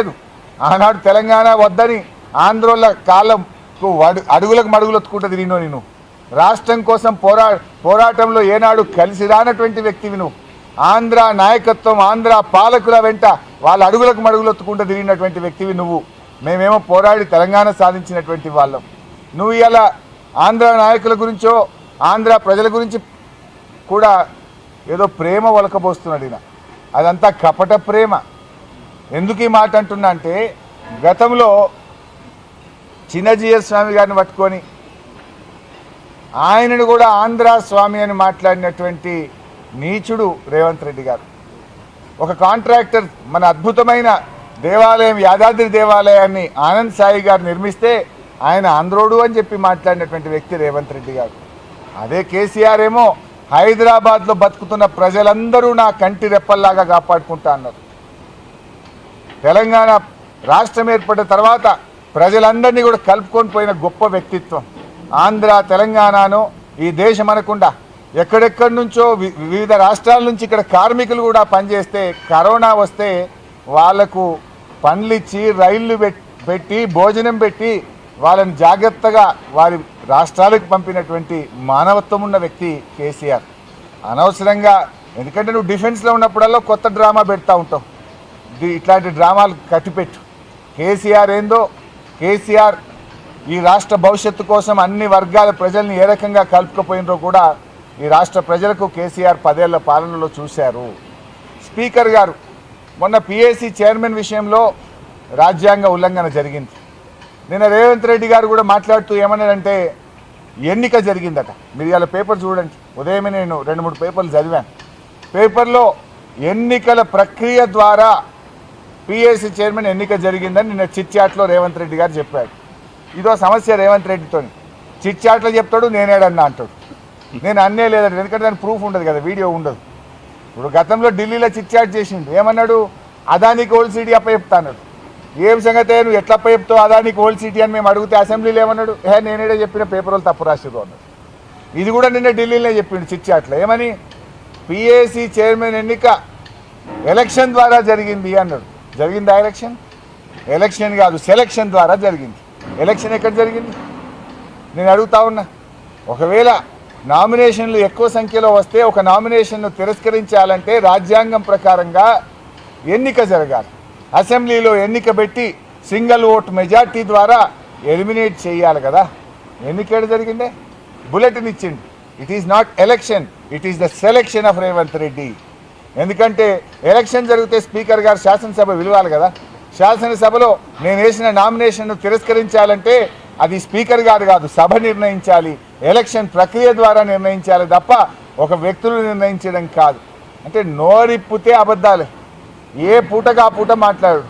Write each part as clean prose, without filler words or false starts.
లేదు. ఆనాడు తెలంగాణ వద్దని ఆంధ్రోళ్ళ కాలంకు అడుగులకు మడుగులొత్తుకుంటుంది నేను రాష్ట్రం కోసం పోరాటంలో ఏనాడు కలిసి రానటువంటి వ్యక్తివి నువ్వు. ఆంధ్ర నాయకత్వం ఆంధ్ర పాలకుల వెంట వాళ్ళ అడుగులకు మడుగులొత్తుకుంటూ తిరిగినటువంటి వ్యక్తివి నువ్వు. మేమేమో పోరాడి తెలంగాణ సాధించినటువంటి వాళ్ళం. నువ్వు ఇలా ఆంధ్ర నాయకుల గురించో ఆంధ్ర ప్రజల గురించి కూడా ఏదో ప్రేమ ఒలకబోస్తున్నాడు ఈయన. అదంతా కపట ప్రేమ. ఎందుకు ఈ మాట అంటున్నా అంటే గతంలో చిన్నజీఎస్ స్వామి గారిని పట్టుకొని ఆయనను కూడా ఆంధ్ర స్వామి అని మాట్లాడినటువంటి నీచుడు రేవంత్ రెడ్డి గారు. ఒక కాంట్రాక్టర్ మన అద్భుతమైన దేవాలయం యాదాద్రి దేవాలయాన్ని ఆనంద్ సాయి గారు నిర్మిస్తే ఆయన ఆంధ్రోడు అని చెప్పి మాట్లాడినటువంటి వ్యక్తి రేవంత్ రెడ్డి గారు. అదే కేసీఆర్ ఏమో హైదరాబాద్లో బతుకుతున్న ప్రజలందరూ నా కంటి రెప్పల్లాగా కాపాడుకుంటా అన్నారు. తెలంగాణ రాష్ట్రం ఏర్పడిన తర్వాత ప్రజలందరినీ కూడా కలుపుకొని పోయిన గొప్ప వ్యక్తిత్వం. ఆంధ్ర తెలంగాణను ఈ దేశం అనకుండా ఎక్కడెక్కడి నుంచో వివిధ రాష్ట్రాల నుంచి ఇక్కడ కార్మికులు కూడా పనిచేస్తే కరోనా వస్తే వాళ్లకు పనులిచ్చి రైళ్లు పెట్టి భోజనం పెట్టి వాళ్ళని జాగ్రత్తగా వారి రాష్ట్రాలకు పంపినటువంటి మానవత్వం ఉన్న వ్యక్తి కేసీఆర్. అనవసరంగా ఎందుకంటే నువ్వు డిఫెన్స్లో ఉన్నప్పుడల్లా కొత్త డ్రామా పెడతా ఉంటావు. ఇట్లాంటి డ్రామాలు కట్టిపెట్టు. కేసీఆర్ ఏందో కేసీఆర్ ఈ రాష్ట్ర భవిష్యత్తు కోసం అన్ని వర్గాల ప్రజల్ని ఏ రకంగా కలుపుకపోయినరో కూడా ఈ రాష్ట్ర ప్రజలకు కేసీఆర్ 10 ఏళ్ల పాలనలో చూశారు. స్పీకర్ గారు మొన్న పిఏసీ చైర్మన్ విషయంలో రాజ్యాంగ ఉల్లంఘన జరిగింది. నిన్న రేవంత్ రెడ్డి గారు కూడా మాట్లాడుతూ ఏమన్నారంటే ఎన్నిక జరిగిందట. మీరు ఇవాళ పేపర్ చూడండి. ఉదయమే నేను 2-3 పేపర్లు చదివాను. పేపర్లో ఎన్నికల ప్రక్రియ ద్వారా పిఏసీ చైర్మన్ ఎన్నిక జరిగిందని నిన్న చిట్చాట్లో రేవంత్ రెడ్డి గారు చెప్పాడు. ఇదో సమస్య రేవంత్ రెడ్డితో. చిట్చాట్లో చెప్తాడు నేనేడన్నా అంటాడు. నేను అన్నే లేదంటే ఎందుకంటే దాని ప్రూఫ్ ఉండదు కదా, వీడియో ఉండదు. ఇప్పుడు గతంలో ఢిల్లీలో చిట్చాట్ చేసిండు. ఏమన్నాడు? అదానికి ఓల్డ్ సిటీ అప్పచెప్తా అన్నాడు. ఏం సంగతే నువ్వు ఎట్లా అప్పచెప్తావు అదానికి ఓల్డ్ సిటీ అని మేము అడిగితే అసెంబ్లీలో ఏమన్నాడు? నేనేడే చెప్పిన పేపర్ వాళ్ళు తప్పు రాసిరు అన్నాడు. ఇది కూడా నిన్న ఢిల్లీలో చెప్పిండు చిట్చాట్లో. ఏమని? పిఏసీ చైర్మన్ ఎన్నిక ఎలక్షన్ ద్వారా జరిగింది అన్నాడు. జరిగిందా ఎలక్షన్? ఎలక్షన్ కాదు, సెలక్షన్ ద్వారా జరిగింది. ఎలక్షన్ ఎక్కడ జరిగింది? నేను అడుగుతా ఉన్నా. ఒకవేళ నామినేషన్లు ఎక్కువ సంఖ్యలో వస్తే ఒక నామినేషన్ను తిరస్కరించాలంటే రాజ్యాంగం ప్రకారంగా ఎన్నిక జరగాలి. అసెంబ్లీలో ఎన్నిక పెట్టి సింగిల్ ఓట్ మెజార్టీ ద్వారా ఎలిమినేట్ చేయాలి కదా. ఎన్నిక జరిగిందే? బులెటిన్ ఇచ్చింది. It is not election, it is the selection of Revanth Reddy. ఎందుకంటే ఎలక్షన్ జరిగితే స్పీకర్ గారు శాసనసభ విలువాలి కదా. శాసనసభలో నేను వేసిన నామినేషన్ను తిరస్కరించాలంటే అది స్పీకర్ గారు కాదు, సభ నిర్ణయించాలి. ఎలక్షన్ ప్రక్రియ ద్వారా నిర్ణయించాలి తప్ప ఒక వ్యక్తులు నిర్ణయించడం కాదు. అంటే నోరిప్పితే అబద్ధాలే. ఏ పూటగా ఆ పూట మాట్లాడు,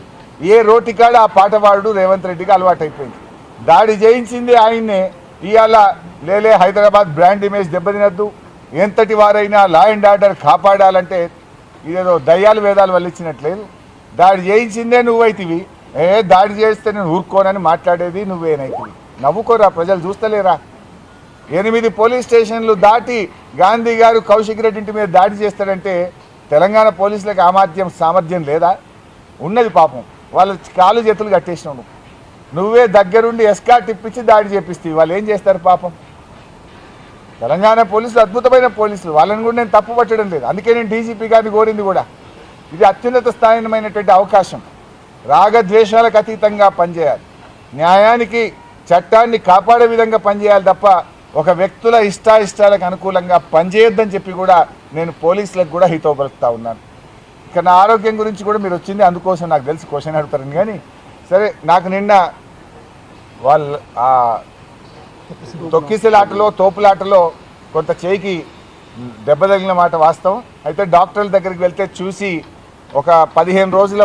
ఏ రోటికాడ ఆ పాట పాడు రేవంత్ రెడ్డికి అలవాటు అయిపోయింది. దాడి చేయించింది ఆయన్నే. ఇవాళ లేలే హైదరాబాద్ బ్రాండ్ ఇమేజ్ దెబ్బతినద్దు, ఎంతటి వారైనా లా అండ్ ఆర్డర్ కాపాడాలంటే ఇదేదో దయ్యాలు వేదాలు వల్లించినట్లేదు. దాడి చేయించిందే నువ్వైతివి. దాడి చేస్తే నేను ఊరుకోనని మాట్లాడేది నువ్వేనైతివి. నవ్వుకోరా, ప్రజలు చూస్తలేరా? 8 పోలీస్ స్టేషన్లు దాటి గాంధీ గారు కౌశిక్ రెడ్డి ఇంటి మీద దాడి చేస్తాడంటే తెలంగాణ పోలీసులకు సామర్థ్యం లేదా? ఉన్నది. పాపం వాళ్ళ కాలు చేతులు కట్టేసినావు. నువ్వే దగ్గరుండి ఎస్కాట్ ఇప్పించి దాడి చేపిస్తావు. వాళ్ళు ఏం చేస్తారు పాపం? తెలంగాణ పోలీసులు అద్భుతమైన పోలీసులు, వాళ్ళని కూడా నేను తప్పు పట్టడం లేదు. అందుకే నేను డీజీపీ గారిని కోరింది కూడా. ఇది అత్యున్నత స్థాయిమైనటువంటి అవకాశం. రాగద్వేషాలకు అతీతంగా పనిచేయాలి. న్యాయానికి చట్టాన్ని కాపాడే విధంగా పనిచేయాలి తప్ప ఒక వ్యక్తుల ఇష్టాయిష్టాలకు అనుకూలంగా పనిచేయొద్దని చెప్పి కూడా నేను పోలీసులకు కూడా హితవు పలుకుతా ఉన్నాను. ఇక నా ఆరోగ్యం గురించి కూడా మీరు వచ్చింది అందుకోసం నాకు తెలిసి క్వశ్చన్ అడుగుతారని. కానీ సరే, నాకు నిన్న వాళ్ళు తొక్కిసలాటలో తోపులాటలో కొంత చేయికి దెబ్బ తగిలిన మాట వాస్తవం. అయితే డాక్టర్ల దగ్గరికి వెళ్తే చూసి ఒక 15 రోజుల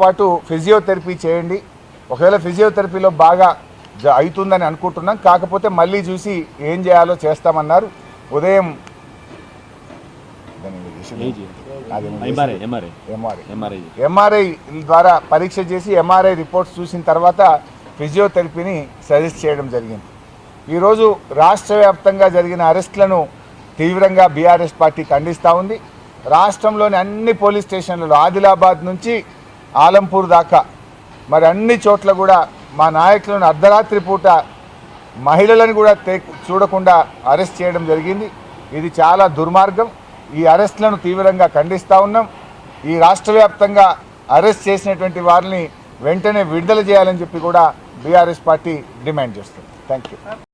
పాటు ఫిజియోథెరపీ చేయండి. ఒకవేళ ఫిజియోథెరపీలో బాగా అవుతుందని అనుకుంటున్నాం. కాకపోతే మళ్ళీ చూసి ఏం చేయాలో చేస్తామన్నారు. ఉదయం ఎంఆర్ఐ ద్వారా పరీక్ష చేసి ఎంఆర్ఐ రిపోర్ట్స్ చూసిన తర్వాత ఫిజియోథెరపీని సజెస్ట్ చేయడం జరిగింది. ఈరోజు రాష్ట్ర వ్యాప్తంగా జరిగిన అరెస్టులను తీవ్రంగా బీఆర్ఎస్ పార్టీ ఖండిస్తూ ఉంది. రాష్ట్రంలోని అన్ని పోలీస్ స్టేషన్లలో ఆదిలాబాద్ నుంచి ఆలంపూర్ దాకా మరి అన్ని చోట్ల కూడా మా నాయకులను అర్ధరాత్రి పూట మహిళలను కూడా చూడకుండా అరెస్ట్ చేయడం జరిగింది. ఇది చాలా దుర్మార్గం. ఈ అరెస్టులను తీవ్రంగా ఖండిస్తూ ఉన్నాం. ఈ రాష్ట్ర వ్యాప్తంగా అరెస్ట్ చేసినటువంటి వారిని వెంటనే విడుదల చేయాలని చెప్పి కూడా బీఆర్ఎస్ పార్టీ డిమాండ్ చేస్తుంది. Thank you.